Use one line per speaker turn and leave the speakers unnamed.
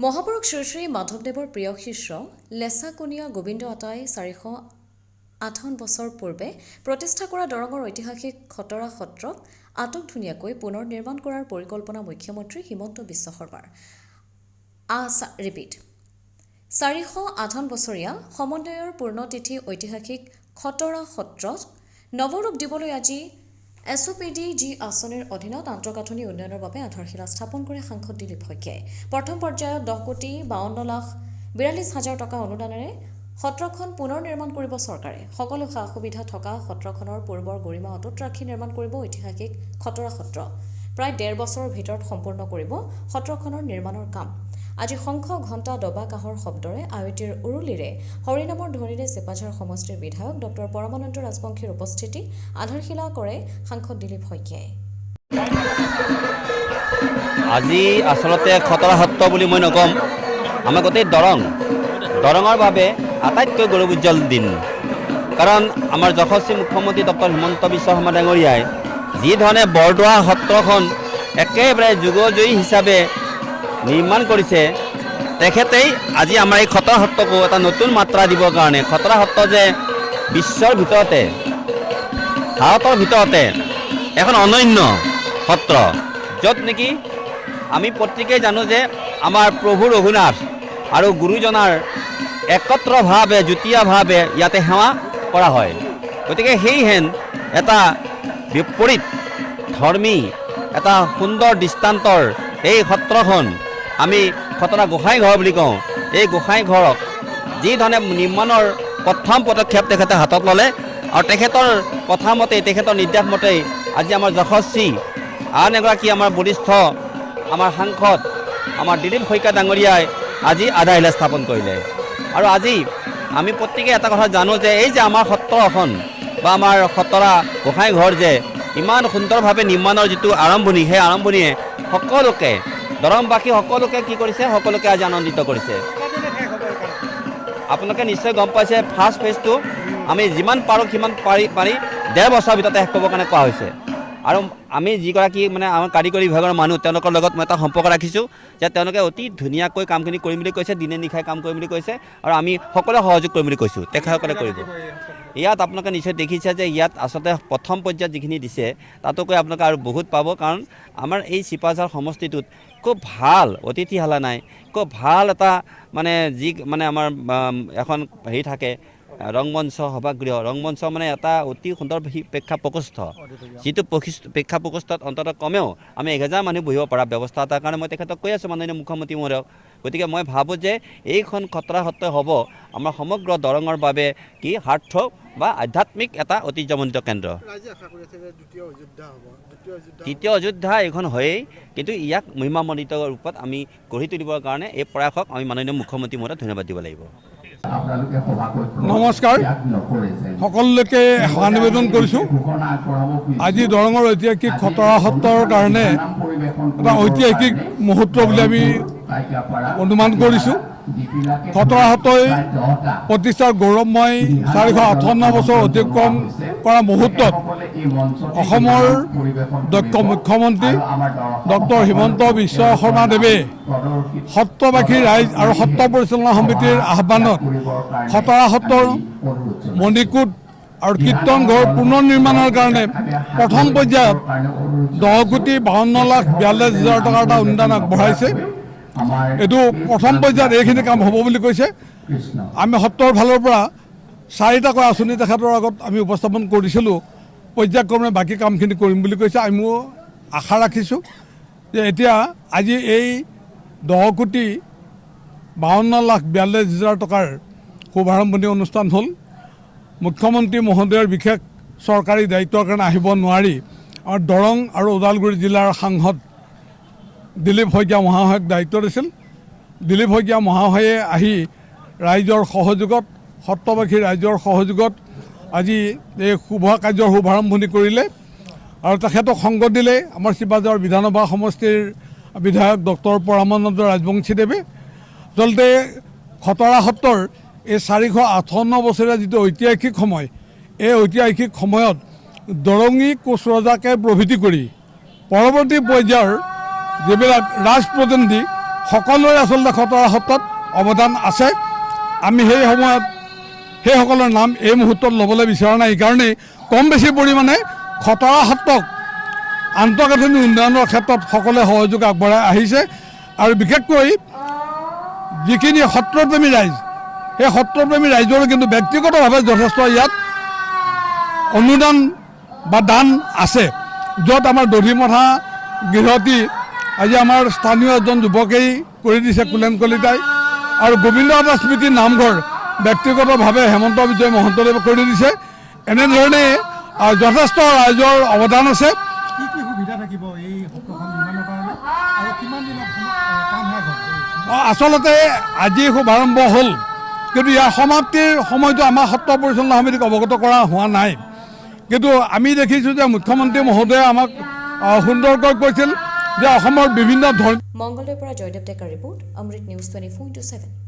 মহাপুৰুষ শ্ৰী শ্ৰী মাধৱদেৱৰ প্ৰিয় শিষ্য লেছাকনীয়া গোবিন্দ আটাই 458 বছৰ পূৰ্বে প্ৰতিষ্ঠা কৰা দৰঙৰ ঐতিহাসিক খটৰা সত্ৰক আটকধুনীয়াকৈ পুনৰ নিৰ্মাণ কৰাৰ পৰিকল্পনা মুখ্যমন্ত্ৰী হিমন্ত বিশ্ব শৰ্মাৰ। 458 বছৰীয়া সমন্বয়ৰ পূৰ্ণতিথি ঐতিহাসিক খটৰা সত্ৰত নৱৰূপ দিবলৈ আজি SOPDG আঁচনিৰ অধীনত আন্তঃগাঁথনি উন্নয়নৰ বাবে আধাৰশিলা স্থাপন কৰে সাংসদ দিলীপ শইকীয়াই। প্ৰথম পৰ্যায়ত 10,52,42,000 টকা অনুদানেৰে সত্ৰখন পুনৰ নিৰ্মাণ কৰিব চৰকাৰে। সকলো সা সুবিধা থকা সত্ৰখনৰ পূৰ্বৰ গৰিমা অটুট ৰাখি নিৰ্মাণ কৰিব ঐতিহাসিক খটৰা সত্ৰ। প্ৰায় 1.5 বছৰৰ ভিতৰত সম্পূৰ্ণ কৰিব সত্ৰখনৰ নিৰ্মাণৰ কাম। আজি শংখ ঘণ্টা দবা কাঁহৰ শব্দৰে আয়তীৰ উৰুলিৰে হৰিনামৰ ধ্বনিৰে চেপাঝাৰ সমষ্টিৰ বিধায়ক ডক্টৰ পৰমানন্দ ৰাজবংশীৰ উপস্থিতি আধাৰশিলা কৰে সাংসদ দিলীপ শইকীয়াই।
আজি আচলতে খটৰা সত্ৰ বুলি মই নকম, আমাৰ গোটেই দৰঙৰ বাবে আটাইতকৈ গৌৰৱোজ্জ্বল দিন। কাৰণ আমাৰ যশস্বী মুখ্যমন্ত্ৰী ডক্টৰ হিমন্ত বিশ্ব শৰ্মা ডাঙৰীয়াই যিধৰণে বৰদোৱা সত্ৰখন একেবাৰে যুগজয়ী হিচাপে নিৰ্মাণ কৰিছে, তেখেতেই আজি আমাৰ এই খটৰা সত্ৰকো এটা নতুন মাত্ৰা দিবৰ কাৰণে খটৰা সত্ৰ যে বিশ্বৰ ভিতৰতে ভাৰতৰ ভিতৰতে এখন অনন্য সত্ৰ, য'ত নেকি আমি প্ৰত্যেকেই জানো যে আমাৰ প্ৰভু ৰঘুনাথ আৰু গুৰুজনাৰ একত্ৰভাৱে যুটীয়াভাৱে ইয়াতে সেৱা কৰা হয়। গতিকে সেইহেন এটা বিপৰীত ধৰ্মী এটা সুন্দৰ দৃষ্টান্তৰ এই সত্ৰখন আমি খটৰা গোসাঁই ঘৰ বুলি কওঁ। এই গোসাঁই ঘৰক যিধৰণে নিৰ্মাণৰ প্ৰথম পদক্ষেপ তেখেতে হাতত ল'লে আৰু তেখেতৰ কথা মতেই তেখেতৰ নিৰ্দেশ মতেই আজি আমাৰ যশস্বী আন এগৰাকী আমাৰ বৰিষ্ঠ আমাৰ সাংসদ আমাৰ দিলীপ শইকীয়া ডাঙৰীয়াই আজি আধাৰশিলা স্থাপন কৰিলে। আৰু আজি আমি প্ৰত্যেকে এটা কথা জানো যে এই যে আমাৰ সত্ৰখন বা আমাৰ খটৰা গোসাঁই ঘৰ যে ইমান সুন্দৰভাৱে নিৰ্মাণৰ যিটো আৰম্ভণি, সেই আৰম্ভণিয়ে সকলোকে দৰংবাসী সকলোকে কি কৰিছে, সকলোকে আজি আনন্দিত কৰিছে। আপোনালোকে নিশ্চয় গম পাইছে, ফাৰ্ষ্ট ফেজটো আমি যিমান পাৰোঁ সিমান পাৰি 1.5 বছৰৰ ভিতৰতে শেষ কৰিবৰ কাৰণে কোৱা হৈছে। আৰু আমি যিগৰাকী মানে আমাৰ কাৰিকৰী বিভাগৰ মানুহ তেওঁলোকৰ লগত মই এটা সম্পৰ্ক ৰাখিছোঁ যে তেওঁলোকে অতি ধুনীয়াকৈ কামখিনি কৰিম বুলি কৈছে, দিনে নিশাই কাম কৰিম বুলি কৈছে আৰু আমি সকলোৱে সহযোগ কৰিম বুলি কৈছোঁ, তেখেতসকলে কৰিব। ইয়াত আপোনালোকে নিশ্চয় দেখিছে যে ইয়াত আচলতে প্ৰথম পৰ্যায়ত যিখিনি দিছে তাতোকৈ আপোনালোকে আৰু বহুত পাব। কাৰণ আমাৰ এই চিপাঝাৰ সমষ্টিটোত খুব ভাল অতিথিশালা নাই, খুব ভাল এটা মানে আমাৰ এখন হেৰি থাকে ৰংমঞ্চ সভাগৃহ, ৰংমঞ্চ মানে এটা অতি সুন্দৰ প্ৰেক্ষাপ্ৰকোষ্ঠ, যিটো প্ৰেক্ষাপ্ৰকোষ্ঠত অন্ততঃ কমেও আমি 1000 মানুহ বহিব পৰা ব্যৱস্থা এটাৰ কাৰণে মই তেখেতক কৈ আছোঁ মাননীয় মুখ্যমন্ত্ৰী মহোদয়ক। গতিকে মই ভাবোঁ যে এইখন খটৰা সত্ৰ হ'ব আমাৰ সমগ্ৰ দৰঙৰ বাবে কি সাৰ্থক বা আধ্যাত্মিক এটা ঐতিহ্যমণ্ডিত কেন্দ্ৰ। দ্বিতীয় অযোধ্যা এইখন হয়েই, কিন্তু ইয়াক মহিমামণ্ডিত ৰূপত আমি গঢ়ি তুলিবৰ কাৰণে এই প্ৰয়াসক আমি মাননীয় মুখ্যমন্ত্ৰী মহোদয়ক ধন্যবাদ দিব লাগিব।
নমস্কাৰ, সকলোকে সেৱা নিবেদন কৰিছোঁ। আজি দৰঙৰ ঐতিহাসিক খটৰা সত্ৰৰ কাৰণে এটা ঐতিহাসিক মুহূৰ্ত বুলি আমি অনুমান কৰিছোঁ। খটৰা সত্ৰই প্ৰতিষ্ঠাৰ গৌৰৱময় 458 বছৰ অতিক্ৰম কৰা মুহূৰ্তত অসমৰ দক্ষ মুখ্যমন্ত্ৰী ডক্টৰ হিমন্ত বিশ্ব শৰ্মাদেৱে সত্ৰবাসী ৰাইজ আৰু সত্ৰ পৰিচালনা সমিতিৰ আহ্বানত খটৰা সত্ৰৰ মণিকূট আৰু কীৰ্তন ঘৰ পুনৰ নিৰ্মাণৰ কাৰণে প্ৰথম পৰ্যায়ত 10,52,42,000 টকাৰ এটা অনুদান আগবঢ়াইছে। এইটো প্ৰথম পৰ্যায়ত এইখিনি কাম হ'ব বুলি কৈছে। আমি সত্ৰৰ ফালৰ পৰা 4টাকৈ আঁচনি তেখেতৰ আগত আমি উপস্থাপন কৰিছিলোঁ, পৰ্যায়ক্ৰমে বাকী কামখিনি কৰিম বুলি কৈছে। আমিও আশা ৰাখিছোঁ যে এতিয়া আজি এই 10,52,42,000 টকাৰ শুভাৰম্ভণি অনুষ্ঠান হ'ল। মুখ্যমন্ত্ৰী মহোদয়ৰ বিশেষ চৰকাৰী দায়িত্বৰ কাৰণে আহিব নোৱাৰি আৰু দৰং আৰু ওদালগুৰি জিলাৰ সাংসদ দিলীপ শইকীয়া মহাশয়ক দায়িত্ব দিছিল। দিলীপ শইকীয়া মহাশয়ে আহি ৰাইজৰ সহযোগত, সত্ৰবাসী ৰাইজৰ সহযোগত আজি এই শুভ কাৰ্যৰ শুভাৰম্ভণি কৰিলে আৰু তেখেতক সংগ দিলে আমাৰ চিপাঝাৰ বিধানসভা সমষ্টিৰ বিধায়ক ডক্টৰ পৰমানন্দ ৰাজবংশীদেৱে। আচলতে খটৰা সত্ৰৰ এই 458 বছৰীয়া যিটো ঐতিহাসিক সময়, এই ঐতিহাসিক সময়ত দৰঙী কোচ ৰজাকে প্ৰভৃতি কৰি পৰৱৰ্তী পৰ্যায়ৰ যিবিলাক ৰাজপ্ৰতিনিধি সকলোৰে আচলতে খটৰা সত্ৰত অৱদান আছে। আমি সেই সময়ত সেইসকলৰ নাম এই মুহূৰ্তত ল'বলৈ বিচৰা নাই। এইকাৰণেই কম বেছি পৰিমাণে খটৰা সত্ৰক আন্তঃগাঁথনি উন্নয়নৰ ক্ষেত্ৰত সকলোৱে সহযোগ আগবঢ়াই আহিছে। আৰু বিশেষকৈ যিখিনি সত্ৰপ্ৰেমী ৰাইজ, সেই সত্ৰপ্ৰেমী ৰাইজৰো কিন্তু ব্যক্তিগতভাৱে যথেষ্ট ইয়াত অনুদান বা দান আছে, য'ত আমাৰ দধিমথা গৃহতী আজি আমাৰ স্থানীয় এজন যুৱকেই কৰি দিছে, কুলেন কলিতাই, আৰু গোবিন্দ দাস স্মৃতি নামঘৰ ব্যক্তিগতভাৱে হেমন্ত বিজয় মহন্তদেৱে কৰি দিছে। এনেধৰণে যথেষ্ট ৰাইজৰ অৱদান আছে।
কি কি সুবিধা থাকিব এই সত্ৰখন নিৰ্মাণৰ কাৰণে আৰু কিমান দিনত কাম শেষ হ'ব?
আচলতে আজি শুভাৰম্ভ হ'ল, কিন্তু ইয়াৰ সমাপ্তিৰ সময়টো আমাৰ সত্ৰ পৰিচালনা সমিতিক অৱগত কৰা হোৱা নাই। কিন্তু আমি দেখিছোঁ যে মুখ্যমন্ত্ৰী মহোদয়ে আমাক সুন্দৰকৈ কৈছিল যে অসমৰ বিভিন্ন ধৰ্ম।
মংগলদৈৰ পৰা জয়দেৱ ডেকাৰ ৰিপৰ্ট, অমৃত নিউজ 24/7।